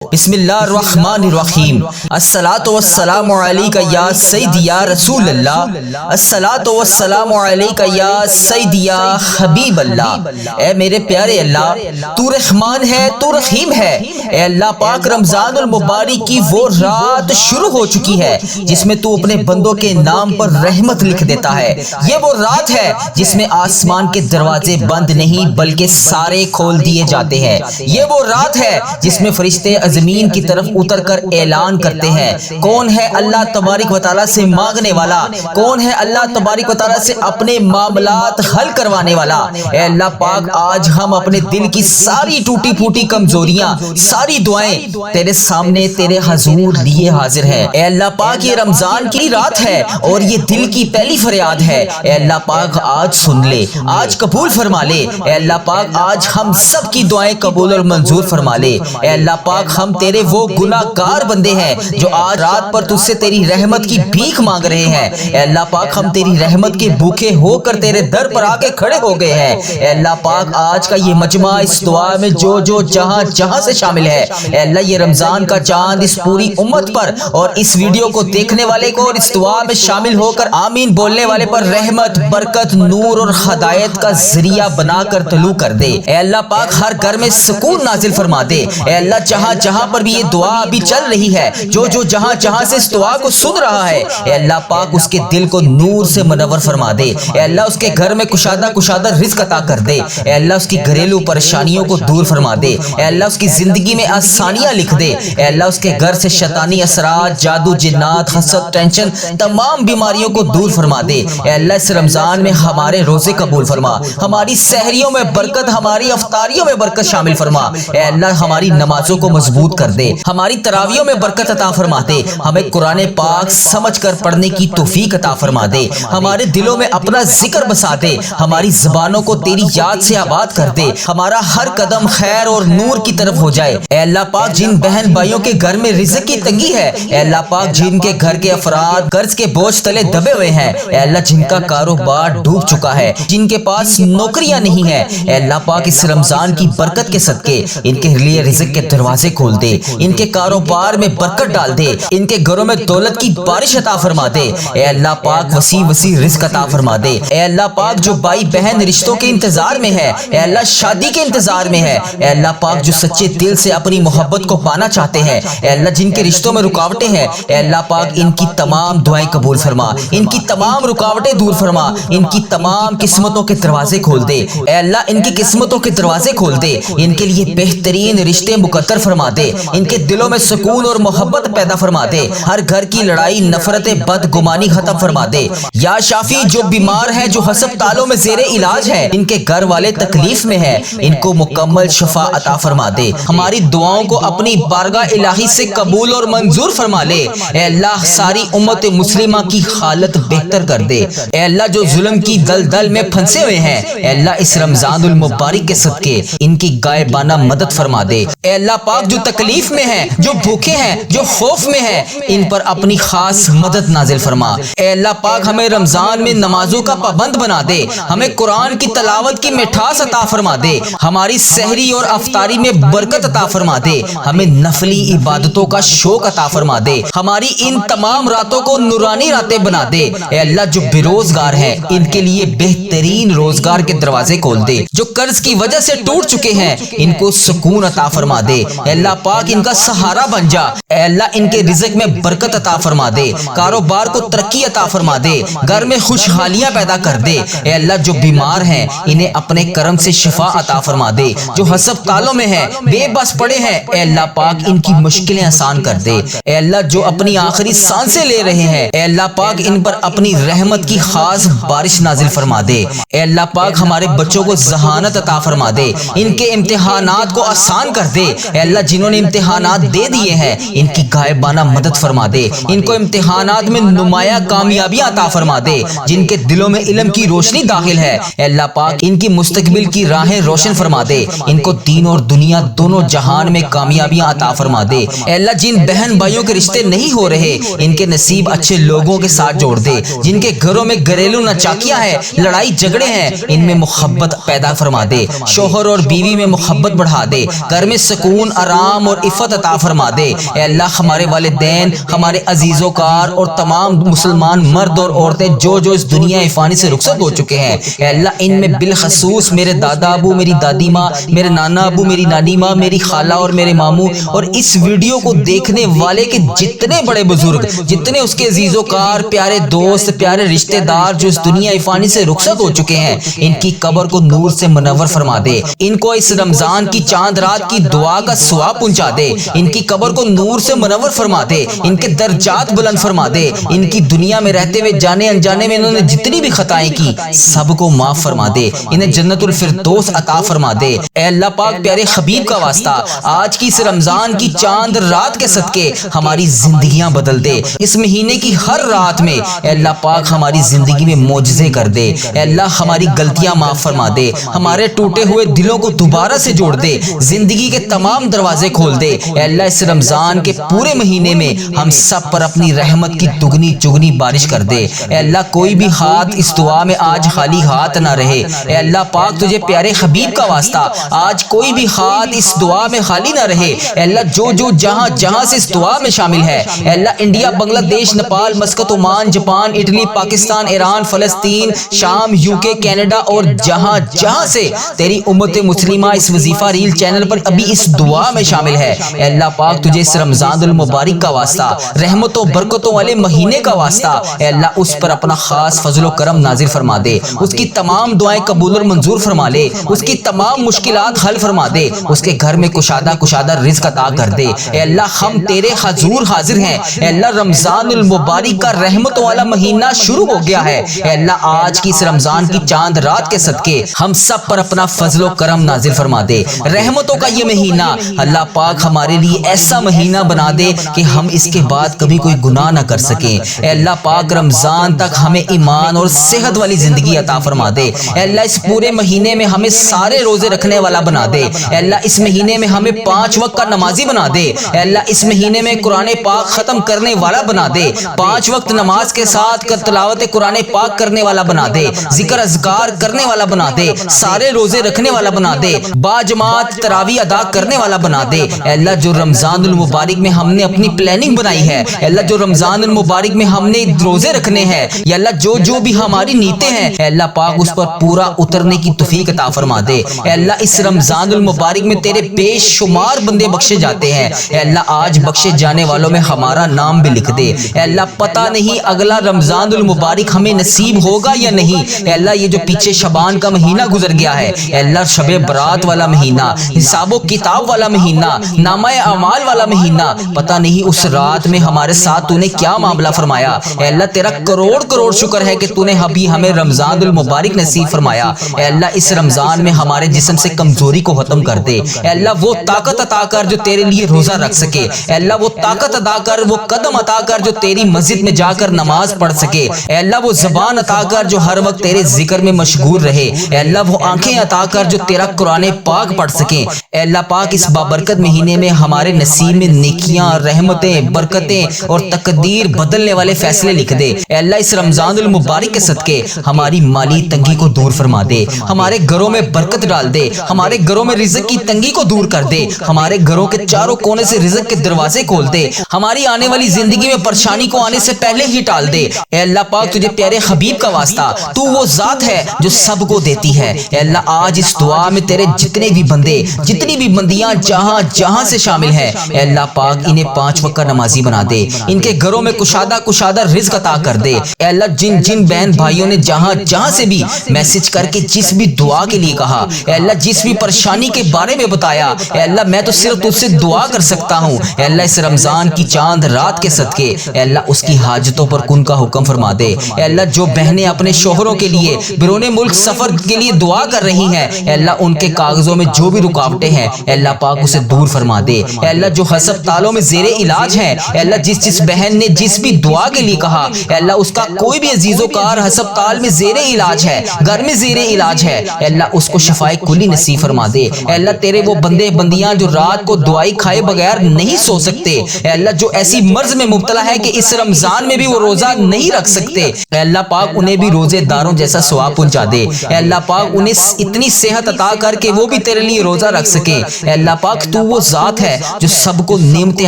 بسم اللہ الرحمن الرحیم۔ الصلاۃ والسلام علیک یا سیدی یا رسول اللہ، الصلاۃ والسلام علیک یا سیدی یا حبیب اللہ۔ اے میرے پیارے اللہ، تو رحمان ہے، تو رحیم ہے۔ اے اللہ پاک، رمضان المبارک کی وہ رات شروع ہو چکی ہے جس میں تو اپنے بندوں کے نام پر رحمت لکھ دیتا ہے۔ یہ وہ رات ہے جس میں آسمان کے دروازے بند نہیں بلکہ سارے کھول دیے جاتے ہیں۔ یہ وہ رات ہے جس میں فرشتے زمین کی طرف اتر کر اعلان کرتے ہیں، کون ہے اللہ تبارک و تعالیٰ سے مانگنے والا، کون ہے اللہ تبارک و تعالیٰ سے اپنے معاملات حل کروانے والا۔ اے اللہ پاک، آج ہم اپنے دل کی ساری ٹوٹی پھوٹی کمزوریاں، ساری دعائیں تیرے سامنے تیرے حضور لیے حاضر ہیں۔ اے اللہ پاک، یہ رمضان کی رات ہے اور یہ دل کی پہلی فریاد ہے۔ اے اللہ پاک، آج سن لے، آج قبول فرما لے۔ اے اللہ پاک، آج ہم سب کی دعائیں قبول اور منظور فرما لے۔ اے اللہ پاک، ہم تیرے وہ گناہ گار بندے ہیں جو آج رات پر تجھ سے تیری رحمت کی بھیک مانگ رہے ہیں۔ اے اللہ پاک، ہم تیری رحمت کے بھوکے ہو کر تیرے در پر آ کے کھڑے ہو گئے ہیں۔ اے اللہ پاک، آج کا یہ مجمع اس دعا میں جو جہاں جہاں سے شامل ہے، اے اللہ یہ رمضان کا چاند اس پوری امت پر اور اس ویڈیو کو دیکھنے والے کو اور اس دعا میں شامل ہو کر آمین بولنے والے پر رحمت، برکت، نور اور ہدایت کا ذریعہ بنا کر طلوع کر دے۔ اے اللہ پاک، ہر گھر میں سکون نازل فرما دے۔ اے اللہ، جہاں جہاں پر بھی یہ دعا ابھی چل رہی ہے، جو جہاں جہاں سے اس دعا کو سن رہا ہے، اے اللہ پاک اس کے دل کو نور سے منور فرما دے۔ اے اللہ، اس کے گھر میں کشادہ رزق عطا کر دے۔ اے اللہ، اس کی گھریلو پریشانیوں کو دور فرما دے۔ اے اللہ، اس کی زندگی میں آسانیاں لکھ دے۔ اے اللہ، اس کے گھر سے شیطانی اثرات، جادو، جنات، حسد، ٹینشن، تمام بیماریوں کو دور فرما دے۔ اے اللہ، اس رمضان میں ہمارے روزے قبول فرما، ہماری سحریوں میں برکت، ہماری افطاریوں میں برکت شامل فرما۔ اے اللہ، ہماری نمازوں کو مضبوط کر دے، ہماری تراویحوں میں برکت عطا فرما دے، ہمیں قرآن پاک سمجھ کر پڑھنے کی توفیق عطا فرما دے، ہمارے دلوں میں اپنا ذکر بسا دے، ہماری زبانوں کو تیری یاد سے آباد کر دے، ہمارا ہر قدم خیر اور نور کی طرف ہو جائے۔ اے اللہ پاک، جن بہن بھائیوں کے گھر میں رزق کی تنگی ہے، اے اللہ پاک، جن کے گھر کے افراد قرض کے بوجھ تلے دبے ہوئے ہیں، اے اللہ، جن کا کاروبار ڈوب چکا ہے، جن کے پاس نوکریاں نہیں ہیں، اے اللہ پاک، اس رمضان کی برکت کے صدقے ان کے لیے رزق کے دروازے کھول دے، ان کے کاروبار میں برکت ڈال دے، ان کے گھروں میں دولت کی بارش عطا فرما دے۔ اے اللہ پاک، وسیع رزق عطا فرما دے۔ اے اللہ پاک، جو بھائی بہن رشتوں کے انتظار میں ہے، اے اللہ شادی کے انتظار میں ہے، اے اللہ پاک، جو سچے دل سے اپنی محبت کو پانا چاہتے ہیں، اے اللہ، جن کے رشتوں میں رکاوٹیں ہیں، اے اللہ پاک، ان کی تمام دعائیں قبول فرما، ان کی تمام رکاوٹیں دور فرما، ان کی تمام قسمتوں کے دروازے کھول دے۔ اے اللہ، ان کی قسمتوں کے دروازے کھول دے، ان کے لیے بہترین رشتے مقدر فرما دے، ان کے دلوں میں سکون اور محبت پیدا فرما دے، ہر گھر کی لڑائی، نفرت، بدگمانی ختم فرما دے۔ یا شافی، جو بیمار ہیں، جو ہسپتالوں میں زیر علاج ہے، ان کے گھر والے تکلیف میں ہے، ان کو مکمل شفا عطا فرما دے۔ ہماری دعاؤں کو اپنی بارگاہ الہی سے قبول اور منظور فرما لے۔ اے اللہ، ساری امت مسلمہ کی حالت بہتر کر دے۔ اے اللہ، جو ظلم کی دلدل میں پھنسے ہوئے ہیں، اے اللہ، اس رمضان المبارک کے صدقے ان کی غائبانہ مدد فرما دے۔ اے اللہ پاک، جو تکلیف میں ہیں، جو بھوکے ہیں، جو خوف میں ہیں، ان پر اپنی خاص مدد نازل فرما۔ اے اللہ پاک، ہمیں رمضان میں نمازوں کا پابند بنا دے، ہمیں قرآن کی تلاوت کی مٹھاس عطا فرما دے، ہماری سحری اور افطاری میں برکت عطا فرما دے، ہمیں نفلی عبادتوں کا شوق عطا فرما دے، ہماری ان تمام راتوں کو نورانی راتیں بنا دے۔ اے اللہ، جو بے روزگار ہیں، ان کے لیے بہترین روزگار کے دروازے کھول دے، جو قرض کی وجہ سے ٹوٹ چکے ہیں، ان کو سکون عطا فرما دے۔ اے اللہ پاک، ان کا سہارا بن جا۔ اے اللہ، ان کے رزق میں برکت عطا فرما دے، کاروبار کو ترقی عطا فرما دے، گھر میں خوشحالیاں پیدا کر دے۔ اے اللہ، جو بیمار ہیں، انہیں اپنے کرم سے شفا عطا فرما دے، جو ہسپتالوں میں ہیں، بے بس پڑے ہیں، اے اللہ پاک، ان کی مشکلیں آسان کر دے۔ اے اللہ، جو اپنی آخری سانسیں لے رہے ہیں، اے اللہ پاک، ان پر اپنی رحمت کی خاص بارش نازل فرما دے۔ اے اللہ پاک، ہمارے بچوں کو ذہانت عطا فرما دے، ان کے امتحانات کو آسان کر دے۔ اے اللہ، جنہوں نے امتحانات دے دیے ہیں، ان کی غائبانہ مدد فرما دے، ان کو امتحانات میں نمایاں کامیابیاں عطا فرما دے، جن کے دلوں میں علم کی روشنی داخل ہے، اے اللہ پاک، ان کی مستقبل کی راہیں روشن فرما دے، ان کو دین اور دنیا دونوں جہان میں کامیابیاں عطا فرما دے۔ اے اللہ، جن بہن بھائیوں کے رشتے نہیں ہو رہے، ان کے نصیب اچھے لوگوں کے ساتھ جوڑ دے، جن کے گھروں میں گھریلو نچاکیاں ہیں، لڑائی جھگڑے ہیں، ان میں محبت پیدا فرما دے، شوہر اور بیوی میں محبت بڑھا دے، گھر میں سکون، آرام آرام اور عفت عطا فرما دے۔ اے اللہ ہمارے والدین، ہمارے عزیز و کار اور تمام مسلمان مرد اور عورتیں جو اس دنیا فانی سے رخصت ہو چکے ہیں، اے اللہ ان میں بالخصوص میرے دادا ابو، میری دادی ماں، میرے نانا ابو، میری نانی ماں، میری خالہ اور میرے ماموں، اور اس ویڈیو کو دیکھنے والے کے جتنے بڑے بزرگ، جتنے اس کے عزیز و کار، پیارے دوست، پیارے رشتہ دار جو اس دنیا فانی سے رخصت ہو چکے ہیں، ان کی قبر کو نور سے منور فرما دے۔ ان کو اس رمضان کی چاند رات کی دعا کا ثواب پہنچا دے۔ ان کی قبر کو نور سے منور فرما دے۔ ان کے درجات بلند فرما دے۔ ان کی دنیا میں رہتے ہوئے جانے انجانے میں انہوں نے جتنی بھی خطائیں کی سب کو معاف فرما دے۔ انہیں جنت الفردوس عطا فرما دے۔ اے اللہ پاک پیارے حبیب کا واسطہ آج کی اس رمضان کی چاند رات کے صدقے ہماری زندگیاں بدل دے۔ اس مہینے کی ہر رات میں اے اللہ پاک ہماری زندگی میں معجزے کر دے۔ اے اللہ ہماری غلطیاں معاف فرما دے۔ ہمارے ٹوٹے ہوئے دلوں کو دوبارہ سے جوڑ دے۔ زندگی کے تمام دروازے کھول دے۔ اے اللہ اس رمضان کے پورے مہینے میں ہم سب پر اپنی رحمت کی دگنی چگنی بارش کر دے۔ اے اللہ کوئی بھی ہاتھ اس دعا میں آج خالی ہاتھ نہ رہے۔ اے اللہ پاک تجھے پیارے حبیب کا واسطہ آج کوئی بھی ہاتھ اس دعا میں خالی نہ رہے۔ اے اللہ جو جہاں سے اس دعا میں شامل ہے، اے اللہ انڈیا، بنگلہ دیش، Nepal, Muscat, Oman, Japan, Italy, Pakistan, Iran, فلسطین، شام، یوکے، کینیڈا اور جہاں سے تیری امت مسلمہ اس وظیفہ ریل چینل پر ابھی اس دعا میں شامل ہے، اے اللہ پاک تجھے اس رمضان المبارک کا واسطہ، رحمتوں برکتوں والے مہینے کا واسطہ، اے اللہ اس پر اپنا خاص فضل و کرم نازل فرما دے۔ اس کی تمام دعائیں قبول اور منظور فرما لے۔ اس کی تمام مشکلات حل فرما دے۔ اس کے گھر میں کشادہ رزق عطا کر دے۔ اے اللہ ہم تیرے حضور حاضر ہیں۔ اے اللہ رمضان المبارک کا رحمتوں والا مہینہ شروع ہو گیا ہے۔ اے اللہ آج کی اس رمضان کی چاند رات کے صدقے ہم سب پر اپنا فضل و کرم نازل فرما دے۔ رحمتوں کا یہ مہینہ اللہ پاک ہمارے لیے ایسا مہینہ بنا دے کہ ہم اس کے بعد کبھی کوئی گناہ نہ کر سکیں۔ اے اللہ پاک رمضان تک ہمیں ایمان اور صحت والی زندگی عطا فرما دے۔ اے اللہ اس پورے مہینے میں ہمیں سارے روزے رکھنے والا بنا دے۔ اے اللہ اس مہینے میں ہمیں 5 وقت کا نمازی بنا دے۔ اے اللہ اس مہینے میں قرآن پاک ختم کرنے والا بنا دے۔ 5 وقت نماز کے ساتھ تلاوت قرآن پاک کرنے والا بنا دے۔ ذکر اذکار کرنے والا بنا دے۔ سارے روزے رکھنے والا بنا دے۔ با جماعت تراویح ادا کرنے والا بنا دے۔ اے اللہ جو رمضان المبارک میں ہم نے اپنی پلاننگ بنائی ہے، اے اللہ جو رمضان المبارک میں ہم نے روزے رکھنے ہیں، یا اللہ جو بھی ہماری نیتیں ہیں، اے اللہ پاک اس پر پورا اترنے کی توفیق عطا فرما دے۔ اے اللہ اس رمضان المبارک میں تیرے بے شمار بندے بخشے جاتے ہیں، اے اللہ آج بخشے جانے والوں میں ہمارا نام بھی لکھ دے۔ اے اللہ پتہ نہیں اگلا رمضان المبارک ہمیں نصیب ہوگا یا نہیں۔ اے اللہ یہ جو پیچھے شعبان کا مہینہ گزر گیا ہے، اے اللہ شب برات والا مہینہ، حساب و کتاب والا مہینہ، نامہ اعمال والا مہینہ، پتہ نہیں اس رات میں ہمارے ساتھ تو نے کیا معاملہ فرمایا۔ اے اللہ تیرا کروڑ شکر ہے کہ تو نے ابھی ہمیں رمضان المبارک نصیب فرمایا۔ اے اللہ اس رمضان میں ہمارے جسم سے کمزوری کو ختم کر دے۔ اے اللہ وہ طاقت عطا کر جو تیرے لیے روزہ رکھ سکے۔ اے اللہ وہ طاقت عطا کر، وہ قدم عطا کر جو تیری مسجد میں جا کر نماز پڑھ سکے۔ اے اللہ وہ زبان عطا کر جو ہر وقت تیرے ذکر میں مشغول رہے۔ اے اللہ وہ آنکھیں عطا کر جو تیرا قرآن پاک پڑھ سکیں۔ اے اللہ پاک اس بابرکت مہینے میں ہمارے نصیب میں نیکیاں، رحمتیں، برکتیں اور تقدیر بدلنے والے فیصلے لکھ دے۔ اے اللہ اس رمضان المبارک کے صدقے ہماری مالی تنگی کو دور فرما دے۔ ہمارے گھروں میں برکت ڈال دے۔ ہمارے گھروں میں رزق کی تنگی کو دور کر دے۔ ہمارے گھروں کے چاروں کونے سے رزق کے دروازے کھول دے۔ ہماری آنے والی زندگی میں پریشانی کو آنے سے پہلے ہی ٹال دے۔ اے اللہ پاک تجھے پیارے حبیب کا واسطہ، تو وہ ذات ہے جو سب کو دیتی ہے۔ اے اللہ آج اس دعا میں تیرے جتنے بھی بندے، جتنی بھی بندیاں جہاں سے شامل ہیں، اے اللہ پاک انہیں 5 وقت کا نمازی بنا دے۔ ان کے گھروں میں کشادہ رزق عطا کر دے۔ اے اللہ جن بہن بھائیوں نے جہاں سے بھی میسج کر کے جس بھی دعا کے لیے کہا، اے اللہ جس بھی پریشانی کے بارے میں بتایا، اے اللہ میں تو صرف تجھ سے دعا کر سکتا ہوں۔ اے اللہ اس رمضان کی چاند رات کے صدقے اے اللہ اس کی حاجتوں پر کن کا حکم فرما دے۔ اے اللہ جو بہنیں اپنے شوہروں کے لیے بیرون ملک سفر کے لیے دعا کر رہی ہیں، اے اللہ ان کے کاغذوں میں جو بھی رکاوٹیں ہیں، اے اللہ پاک اسے دور فرما دے۔ اے اللہ جو ہسپتالوں میں زیر علاج ہیں، اے اللہ جس بہن نے جس بھی دعا کے لیے کہا، اے اللہ اس کا کوئی بھی عزیز و کار ہسپتال میں زیر علاج ہے، گھر میں زیر علاج ہے، اے اللہ اس کو شفائے کلی نصیب فرما دے۔ اے اللہ تیرے وہ بندے بندیاں جو رات کو دعائی کھائے بغیر نہیں سو سکتے، اے اللہ جو ایسی مرض میں مبتلا ہے کہ اس رمضان میں بھی وہ روزہ نہیں رکھ سکتے، اے اللہ پاک انہیں بھی روزے داروں جیسا ثواب پہنچا دے۔ اے اللہ پاک انہیں اتنی صحت عطا کر کے وہ بھی تیرے لیے روزہ رکھ سکے۔ سکے۔ اے اللہ پاک تو وہ ذات ہے جو سب کو نعمتیں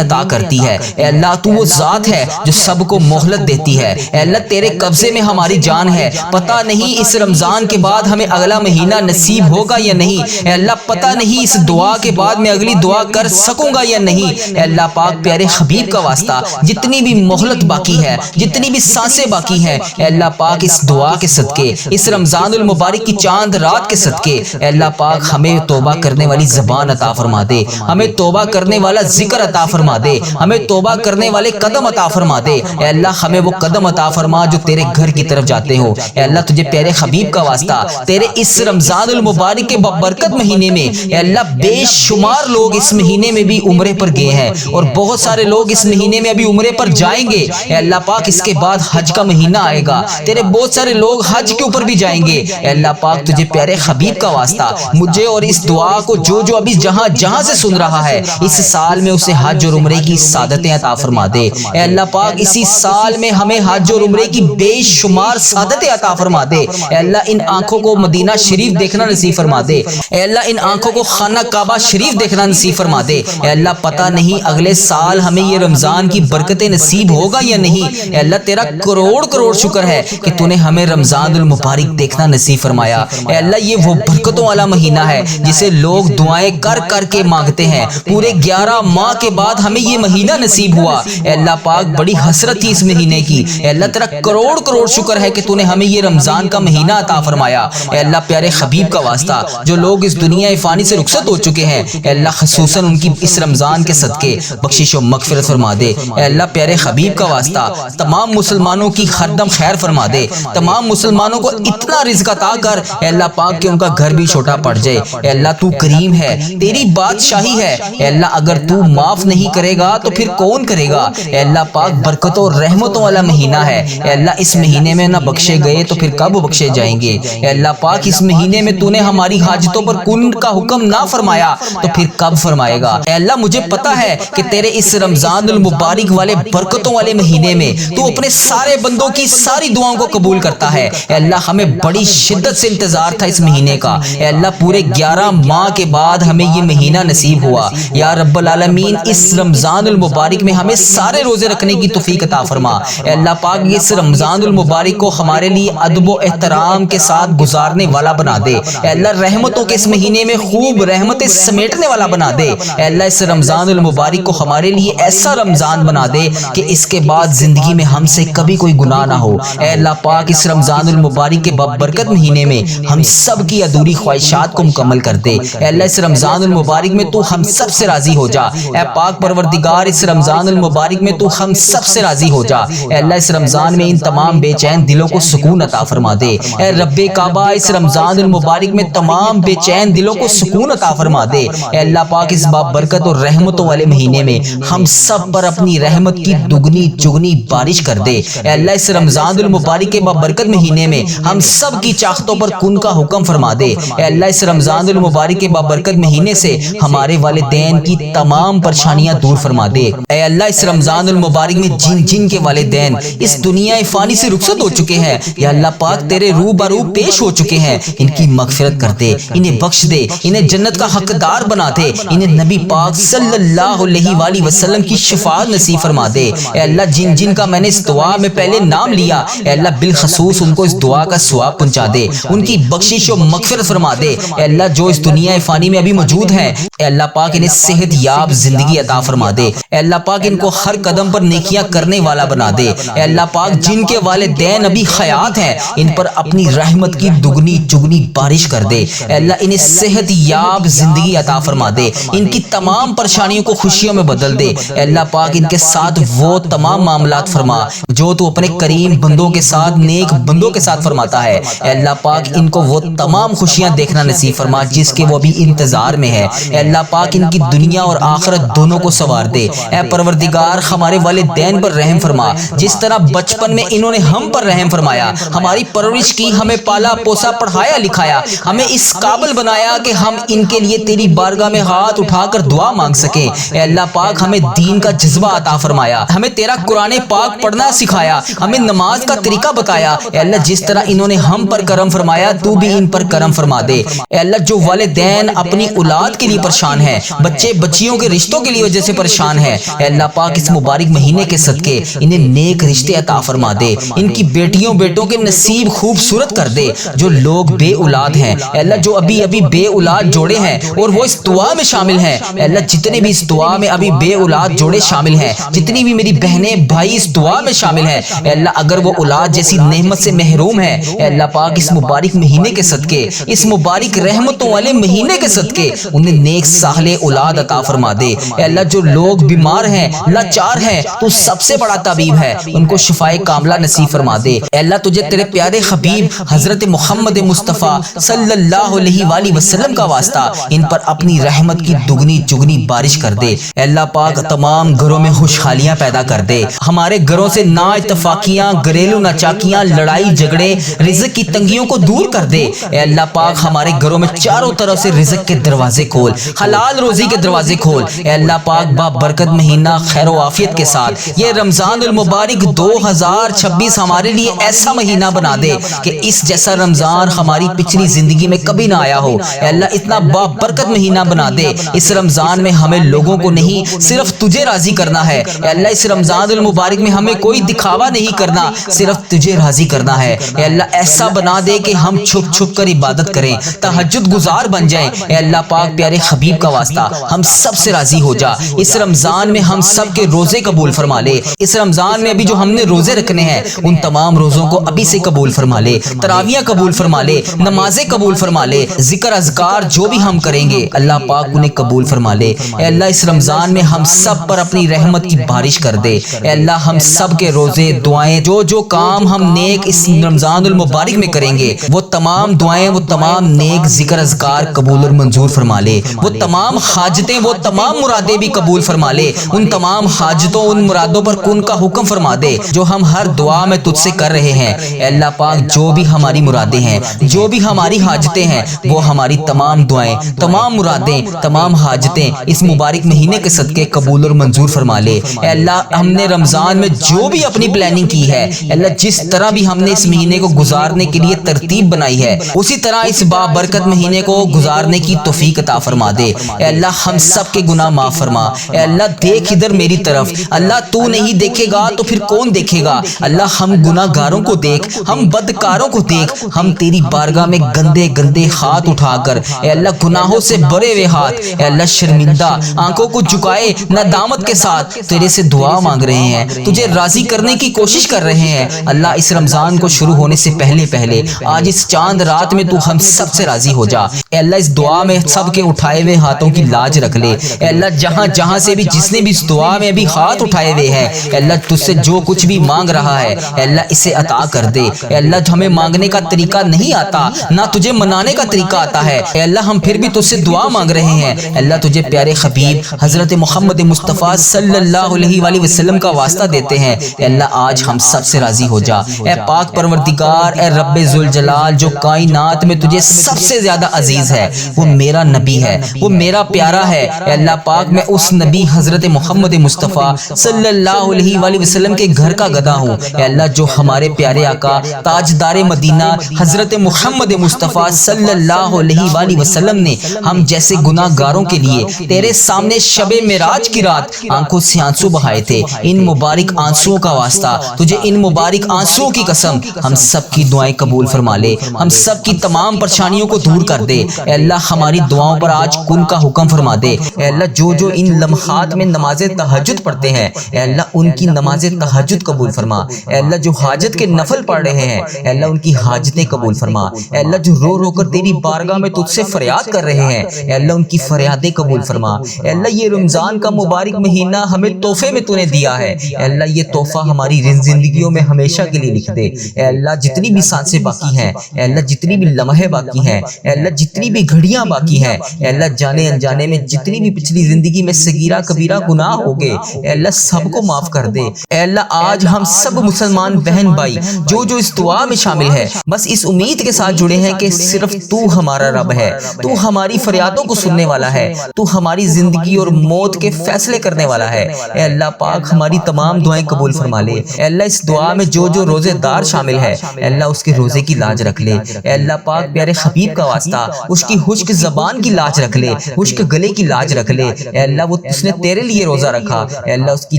عطا کرتی ہے۔ اے اللہ تو وہ ذات ہے جو سب کو مہلت دیتی ہے۔ اے اللہ تیرے قبضے میں ہماری جان ہے، پتہ نہیں اس رمضان کے بعد ہمیں اگلا مہینہ نصیب ہوگا یا نہیں۔ اے اللہ پتہ نہیں اس دعا کے بعد میں اگلی دعا کر سکوں گا یا نہیں۔ اے اللہ پاک پیارے حبیب کا واسطہ جتنی بھی مہلت باقی ہے، جتنی بھی سانسیں باقی ہیں، اے اللہ پاک اس دعا کے صدقے، اس رمضان المبارک کی چاند رات کے صدقے اے اللہ پاک ہمیں توبہ کرنے والی زبان عطا فرما دے، ہمیں توبہ کرنے والا ذکر عطا فرما دے، ہمیں توبہ کرنے والے قدم عطا فرما دے۔ اے اللہ ہمیں وہ قدم عطا فرما جو تیرے گھر کی طرف جاتے ہو۔ اے اللہ تجھے پیارے حبیب کا واسطہ تیرے اس رمضان المبارک کے ببرکت مہینے میں اے اللہ بے شمار لوگ اس مہینے میں بھی عمرے پر گئے ہیں اور بہت سارے لوگ اس مہینے میں ابھی عمرے پر جائیں گے۔ اے اللہ پاک اس کے بعد حج کا مہینہ آئے گا، تیرے بہت سارے لوگ حج کے اوپر بھی جائیں گے۔ اے اللہ پاک تجھے پیارے حبیب کا واسطہ مجھے اور اس دعا کو جو ابھی جہاں جہاں سے سن رہا ہے اس سال میں اسے حج اور عمرے کی سعادتیں عطا فرما دے۔ اے اللہ پاک اسی سال میں ہمیں حج اور عمرے کی بے شمار سعادتیں عطا فرما دے۔ اے اللہ ان آنکھوں کو مدینہ شریف دیکھنا نصیب فرما دے۔ اے اللہ ان آنکھوں کو خانہ کعبہ شریف دیکھنا نصیب فرما دے۔ اے اللہ پتہ نہیں اگلے سال ہمیں یہ رمضان کی برکتیں نصیب ہوگا یا نہیں۔ اے اللہ تیرا کروڑ کروڑ شکر ہے کہ تو نے ہمیں رمضان المبارک دیکھنا نصیب فرمایا۔ اے اللہ یہ وہ برکتوں والا مہینہ ہے جسے لوگ دعائیں کر کر کے مانگتے ہیں۔ پورے 11 ماہ کے بعد ہمیں یہ مہینہ نصیب ہوا۔ اے اللہ پاک بڑی حسرت تھی اس مہینے کی۔ اے اللہ تیرا کروڑ کروڑ شکر ہے کہ تو نے ہمیں یہ رمضان کا مہینہ عطا فرمایا۔ اے اللہ پیارے حبیب کا واسطہ جو لوگ اس دنیا فانی سے رخصت ہو چکے ہیں اے اللہ خصوصاً ان کی اس رمضان کے صدقے بخشش و مغفرت فرما دے۔ اے اللہ پیارے حبیب کا واسطہ تمام مسلمانوں کی ہر دم خیر فرما دے، تمام مسلمانوں کو اتنا رزق عطا کر اے اللہ پاک کہ ان کا گھر بھی چھوٹا پڑ جائے۔ اے اللہ تو کریم ہے، تیری بادشاہی ہے۔ اے اللہ اگر تو معاف نہیں کرے گا تو پھر کون کرے گا۔ اے اللہ پاک برکتوں اور رحمتوں والا مہینہ ہے۔ اے اللہ اس مہینے میں نہ بخشے گئے تو پھر کب بخشے جائیں گے۔ اے اللہ پاک اس مہینے میں تو نے ہماری حاجتوں پر کن کا حکم نہ فرمایا تو پھر کب فرمائے گا۔ اے اللہ مجھے پتہ ہے کہ تیرے اس رمضان المبارک والے برکتوں والے مہینے میں تو اپنے سارے بندوں کی ساری دعاؤں کو قبول کرتا ہے۔ اے اللہ ہمیں بڑی شدت سے انتظار تھا اس مہینے کا۔ اے اللہ پورے 11 ماہ کے بعد ہمیں یہ مہینہ نصیب ہوا۔ یا رب العالمین اس رمضان المبارک میں ہمیں سارے روزے رکھنے کی توفیق عطا فرما۔ اے اللہ پاک اس رمضان المبارک کو ہمارے لیے ادب و احترام کے ساتھ گزارنے والا بنا دے۔ اے اللہ رحمتوں کے اس مہینے میں خوب رحمتیں سمیٹنے والا بنا دے۔ اے اللہ اس رمضان المبارک کو ہمارے لیے ایسا رمضان بنا دے کہ اس کے بعد زندگی میں ہم سے کبھی کوئی گناہ نہ ہو۔ اے اللہ پاک اس رمضان المبارک کے بابرکت مہینے میں ہم سب کی ادھوری خواہشات کو مکمل کر دے۔ اے اللہ اس رمضان المبارک میں تو ہم سب سے راضی ہو جا۔ اے پاک پروردگار اس رمضان المبارک میں تو ہم سب سے راضی ہو جا۔ اے اللہ اس رمضان میں ان تمام بے چین دلوں کو سکون عطا فرما دے۔ اے رب کعبہ اس رمضان المبارک میں تمام بے چین دلوں کو سکون عطا فرما دے۔ اے اللہ پاک اس بابرکت اور رحمتوں والے مہینے میں ہم سب پر اپنی رحمت کی دگنی چگنی بارش کر دے۔ اے اللہ اس رمضان المبارک کے بابرکت مہینے میں ہم سب کی چاہتوں پر کن کا حکم فرما دے۔ اے اللہ اس رمضان المبارک کے بابرکت مہینے سے ہمارے والدین کی تمام پریشانیاں دور فرما دے۔ اے اللہ اس رمضان المبارک میں جن جن کے والدین اس دنیا فانی سے رخصت ہو چکے ہیں یا اللہ پاک تیرے روبرو پیش ہو چکے ہیں ان کی مغفرت کر دے، انہیں بخش دے، انہیں جنت کا حقدار بنا دے، انہیں نبی پاک صلی اللہ علیہ وآلہ وسلم کی شفاعت نصیب فرما دے۔ اے اللہ جن جن کا میں نے اس دعا میں پہلے نام لیا اے اللہ بالخصوص ان کو اس دعا کا ثواب پہنچا دے، ان کی بخشش و مغفرت فرما دے۔ اے اللہ جو اس دنیا فانی میں ابھی موجود ہیں اے اللہ پاک انہیں صحت یاب زندگی عطا فرما دے۔ اے اللہ پاک ان کو ہر قدم پر نیکیاں کرنے والا بنا دے۔ اے اللہ پاک جن کے والدین ابھی حیات ہیں ان پر اپنی رحمت کی دگنی چگنی بارش کر دے۔ اے اللہ انہیں صحت یاب زندگی عطا فرما دے، ان کی تمام پریشانیوں کو خوشیوں میں بدل دے۔ اے اللہ پاک ان کے ساتھ وہ تمام معاملات فرما جو تو اپنے کریم بندوں کے ساتھ نیک بندوں کے ساتھ فرماتا ہے۔ اے اللہ پاک ان کو وہ تمام خوشیاں دیکھنا نصیب فرما جس کے وہ ابھی انتظار میں ہے۔ اے اللہ پاک ان کی دنیا اور آخرت دونوں کو سنوار دے۔ اے پروردگار ہمارے والدین پر رحم فرما، جس طرح بچپن میں انہوں نے ہم پر رحم فرمایا، ہماری پرورش کی، ہمیں پالا پوسا پڑھایا لکھایا، ہمیں اس قابل بنایا کہ ہم ان کے لیے تیری بارگاہ میں ہاتھ اٹھا کر دعا مانگ سکیں۔ اے اللہ پاک ہمیں دین کا جذبہ عطا فرمایا، ہمیں تیرا قرآن پاک پڑھنا سکھایا, ہمیں نماز کا طریقہ بتایا. اے اللہ جس طرح انہوں نے ہم پر کرم فرمایا تو بھی ان پر کرم فرما دے. اے اللہ جو والدین اپنی اولاد کے لیے پریشان ہیں, بچے بچیوں کے رشتوں کے لیے وجہ سے پریشان ہیں, اے اللہ پاک اس مبارک مہینے کے صدقے انہیں نیک رشتے عطا فرما دے. ان کی بیٹیوں بیٹوں کے نصیب خوبصورت کر دے. جو لوگ بے اولاد ہیں اے اللہ, جو ابھی ابھی بے اولاد جوڑے ہیں اور وہ اس دعا میں شامل ہیں, اے اللہ جتنے بھی اس دعا میں ابھی بے اولاد جوڑے شامل ہیں, جتنی بھی میری بہنیں بھائی اس دعا میں شامل ہیں, اے اللہ اگر وہ اولاد جیسی نعمت سے محروم ہے, اے اللہ پاک اس مبارک مہینے کے صدقے, اس مبارک رحمتوں والے مہینے کے صدقے انہیں نیک صالح اولاد عطا فرما دے. اے اللہ جو لوگ بیمار ہیں, لاچار ہیں, تو سب سے بڑا طبیب ہے, ان کو شفائے کاملہ نصیب فرما دے. اے اللہ تجھے تیرے پیارے حبیب حضرت محمد مصطفیٰ صلی اللہ علیہ وآلہ وسلم کا واسطہ ان پر اپنی رحمت کی دگنی چگنی بارش کر دے. اے اللہ پاک تمام گھروں میں خوشحالیاں پیدا کر دے. ہمارے گھروں سے نا اتفاقیاں, گھریلو ناچاکیاں, لڑائی جھگڑے, رزق کی تنگیوں کو دور کر دے. اے اللہ پاک ہمارے گھروں میں چاروں طرف سے رزق کے دروازے کھول, حلال روزی کے دروازے کھول. اے اللہ پاک با برکت مہینہ خیر و عافیت کے ساتھ یہ رمضان المبارک 2026 ہمارے لیے ایسا مہینہ بنا دے کہ اس جیسا رمضان ہماری پچھلی زندگی میں کبھی نہ آیا ہو. اے اللہ اتنا با برکت مہینہ بنا دے. اس رمضان میں ہمیں لوگوں کو نہیں صرف تجھے راضی کرنا ہے. اے اللہ اس رمضان المبارک میں ہمیں کوئی دکھاوا نہیں کرنا, صرف تجھے راضی کرنا ہے. اے اللہ ایسا بنا دے کہ ہم چھپ چھپ کر عبادت کریں, تہجد گزار بن جائیں. اے اللہ پاک پیارے حبیب کا واسطہ ہم سب سے راضی ہو جا. اس رمضان میں ہم سب کے روزے قبول فرما لے. اس رمضان میں ابھی جو ہم نے روزے رکھنے ہیں ان تمام روزوں کو ابھی سے قبول فرما لے. تراویاں قبول فرما لے, نمازیں قبول فرما لے, ذکر اذکار جو بھی ہم کریں گے اللہ پاک انہیں قبول فرما لے. اے اللہ اس رمضان میں ہم سب پر اپنی رحمت کی بارش کر دے. اے اللہ ہم سب کے روزے دعائیں جو کام ہم نیک اس رمضان المبارک میں کریں گے وہ تمام دعائیں, وہ تمام نیک ذکر اذکار قبول اور منظور فرما لے. وہ تمام حاجتیں, وہ تمام مرادیں بھی قبول فرما لے. ان تمام حاجتوں, ان مرادوں پر کن کا حکم فرما دے جو ہم ہر دعا میں تجھ سے کر رہے ہیں. اے اللہ پاک جو بھی ہماری مرادیں ہیں, جو بھی ہماری حاجتیں ہیں, وہ ہماری تمام دعائیں, تمام مرادیں, تمام حاجتیں اس مبارک مہینے کے صدقے قبول اور منظور فرما لے. اے اللہ ہم نے رمضان میں جو بھی اپنی پلاننگ کی ہے, اے اللہ جس طرح بھی ہم نے اس مہینے کو گزارنے کے لیے ترتیب بنائی ہے اسی طرح اس با برکت مہینے کو گزارنے کی توفیق عطا فرما دے. اے اللہ ہم سب کے گناہ معاف فرما. اے اللہ دیکھ ادھر میری طرف, اللہ تو نہیں دیکھے گا تو پھر کون دیکھے گا. اللہ ہم گناہ گاروں کو دیکھ, ہم بدکاروں کو دیکھ, ہم تیری بارگاہ میں گندے گندے ہاتھ اٹھا کر اے اللہ گناہوں سے بھرے ہوئے ہاتھ, اے اللہ شرمندہ آنکھوں کو جھکائے ندامت کے ساتھ تیرے سے دعا مانگ رہے ہیں, تجھے راضی کرنے کی کوشش کر رہے ہیں. اللہ اس رمضان کو شروع ہونے سے پہلے آج اس چاند رات میں تو ہم سب سے راضی ہو جا. اے اللہ اس دعا میں سب کے اٹھائے ہوئے ہاتھوں کی لاج رکھ لے. اے اللہ جہاں جہاں سے بھی جس نے بھی اس دعا میں بھی ہاتھ اٹھائے ہوئے ہیں, اے اللہ تجھ سے جو کچھ بھی مانگ رہا ہے اے اللہ اسے عطا کر دے. اے اللہ ہمیں مانگنے کا طریقہ نہیں آتا, نہ تجھے منانے کا طریقہ آتا ہے. اے اللہ ہم پھر بھی تجھ سے دعا مانگ رہے ہیں. اے اللہ تجھے پیارے حبیب حضرت محمد مصطفیٰ صلی اللہ علیہ وآلہ وسلم کا واسطہ دیتے ہیں. اے اللہ آج ہم سب سے راضی ہو جا. اے پاک پروردگار, اے رب ذوالجلال, جو کائنات میں تجھے سب سے زیادہ عزیز ہے وہ میرا نبی ہے, وہ میرا پیارا ہے. اے اللہ پاک میں اس نبی حضرت محمد مصطفیٰ صلی اللہ علیہ وآلہ وسلم کے گھر کا گدھا ہوں. اے اللہ جو ہمارے پیارے آقا تاجدار مدینہ حضرت محمد مصطفیٰ صلی اللہ علیہ وآلہ وسلم نے ہم جیسے گناہ گاروں کے لیے تیرے سامنے شب معراج کی رات آنکھوں سے آنسو بہائے تھے, ان مبارک آنسوؤں کا واسطہ تجھے ان مبارک آنسوؤں کی قسم ہم سب کی دعائیں قبول فرما لے, ہم سب کی تمام پریشانیوں کو دور کر دے. اے اللہ ہماری دعاؤں پر آج کن کا حکم فرما دے. اے اللہ جو ان لمحات میں نماز تہجد پڑھتے ہیں اے اللہ ان کی نماز تہجد قبول فرما. اے اللہ جو حاجت کے نفل پڑھ رہے ہیں اے اللہ ان کی حاجتیں قبول فرما. اے اللہ جو رو رو کر تیری بارگاہ میں تجھ سے فریاد کر رہے ہیں اے اللہ ان کی فریادیں قبول فرما. اے اللہ یہ رمضان کا مبارک مہینہ ہمیں تحفے میں تو نے دیا ہے, اے اللہ یہ تحفہ ہماری زندگیوں میں ہمیشہ کے لیے لکھ دے. اے اللہ جتنی بھی سانسیں باقی ہیں, اے اللہ جتنی بھی لمحے باقی ہیں, اے اللہ جتنی جتنی بھی گھڑیاں باقی ہیں اے اللہ جانے انجانے میں جتنی بھی پچھلی زندگی میں صغیرہ کبیرہ گناہ ہو گئے اے اللہ سب کو معاف کر دے اے اللہ آج ہم سب مسلمان بہن بھائی جو اس دعا میں شامل ہے بس اس امید کے ساتھ جڑے ہیں کہ صرف تو ہمارا رب ہے، تو ہماری فریادوں کو سننے والا ہے، تو ہماری زندگی اور موت کے فیصلے کرنے والا ہے اے اللہ پاک ہماری تمام دعائیں قبول فرما لے اے اللہ اس دعا میں جو روزے دار شامل ہے اے اللہ اس کے روزے کی لاج رکھ لے اے اللہ پاک پیارے حبیب کا واسطہ اس کی خشک زبان کی لاج رکھ لے، خشک گلے کی لاج رکھ لے اے اللہ وہ اس نے تیرے لیے روزہ رکھا اے اللہ اس کی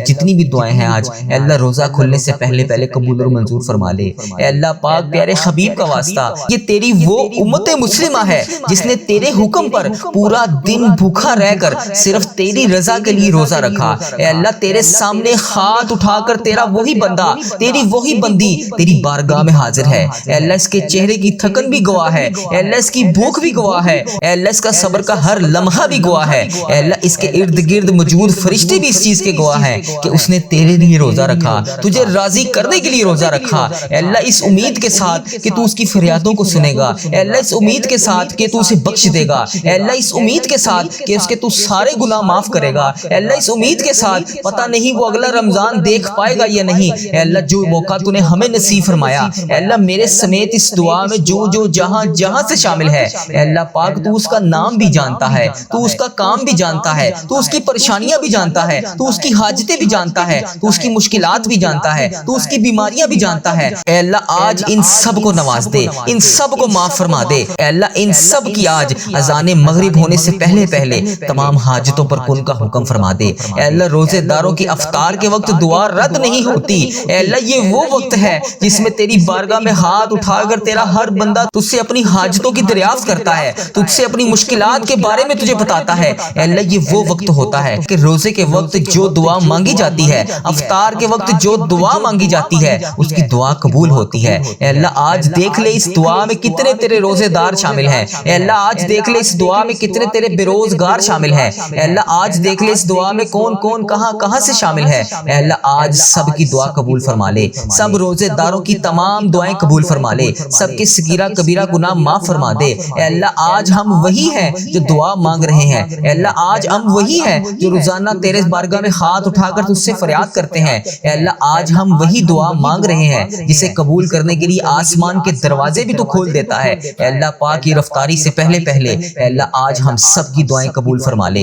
جتنی بھی دعائیں ہیں آج اے اللہ روزہ کھلنے سے پہلے قبول اور منظور فرما لے اے اللہ پاک پیارے حبیب کا واسطہ یہ تیری وہ امت مسلمہ ہے جس نے تیرے حکم پر پورا دن بھوکا رہ کر صرف تیری رضا کے لیے روزہ رکھا اے اللہ تیرے سامنے ہاتھ اٹھا کر تیرا وہی بندہ تیری وہی بندی تیری بارگاہ میں حاضر ہے اے اللہ اس کے چہرے کی تھکن بھی گواہ ہے اے اللہ اس کی بھوک بھی گواہ ہے اے اللہ اس کا صبر کا ہر لمحہ بھی گواہ ہے اے اللہ اس کے ارد گرد موجود فرشتے بھی اس چیز کے گواہ ہیں کہ اس نے تیرے لیے روزہ رکھا، تجھے راضی کرنے کے لیے روزہ رکھا اے اللہ اس امید کے ساتھ کہ تو اس کی فریادوں کو سنے گا اے اللہ اس امید کے ساتھ کہ تو اسے بخش دے گا اے اللہ اس امید کے ساتھ کہ اس کے تو سارے گناہ معاف کرے گا اے اللہ اس امید کے ساتھ پتہ نہیں وہ اگلا رمضان دیکھ پائے گا یا نہیں اے اللہ جو موقع تو نے ہمیں نصیب فرمایا اے اللہ میرے سمیت اس دعا میں جو جہاں سے شامل ہے اے اللہ پاک تو اس کا نام بھی جانتا ہے، تو اس کا کام بھی جانتا ہے، تو اس کی پریشانیاں بھی جانتا ہے، تو اس کی حاجتیں بھی جانتا ہے، تو اس کی مشکلات بھی جانتا ہے، تو اس کی بیماریاں بھی جانتا ہے اے اللہ آج ان سب کو نواز دے، ان سب کو معاف فرما دے اے اللہ ان سب کی آج اذان مغرب ہونے سے پہلے تمام حاجتوں پر کن کا حکم فرما دے اے اللہ روزے داروں کی افطار کے وقت دعا رد نہیں ہوتی اے اللہ یہ وہ وقت ہے جس میں تیری بارگاہ میں ہاتھ اٹھا کر تیرا ہر بندہ تجھ سے اپنی حاجتوں کی دریافت کرتا ہے، تجھ سے اپنی مشکلات کے بارے میں تجھے بتاتا ہے اے اللہ یہ وہ وقت ہوتا ہے کہ روزے کے وقت جو دعا مانگی جاتی ہے، افطار کے وقت جو دعا مانگی جاتی ہے اس کی دعا قبول ہوتی ہے اے اللہ آج دیکھ لے اس دعا میں کتنے تیرے روزے دار شامل ہیں اے اللہ آج دیکھ لے اس دعا میں کتنے تیرے بے روزگار شامل ہیں اے اللہ آج دیکھ لے اس دعا میں کون کہاں سے شامل ہے اے اللہ آج سب کی دعا قبول فرما لے، سب روزے داروں کی تمام دعائیں قبول فرما لے، سب کے صغیرہ کبیرہ گناہ معاف فرما دے اے اللہ آج ہم وہی ہیں جو دعا مانگ رہے ہیں اے اللہ آج ہم وہی ہیں جو روزانہ تیرے بارگاہ میں ہاتھ اٹھا کر تجھ سے فریاد کرتے ہیں اے اللہ آج ہم وہی دعا مانگ رہے ہیں جسے قبول کرنے کے لیے آسمان کے دروازے بھی تو کھول دیتا ہے اے اللہ پاک کی رفتاری سے پہلے اے اللہ آج ہم سب کی دعائیں قبول فرما لے۔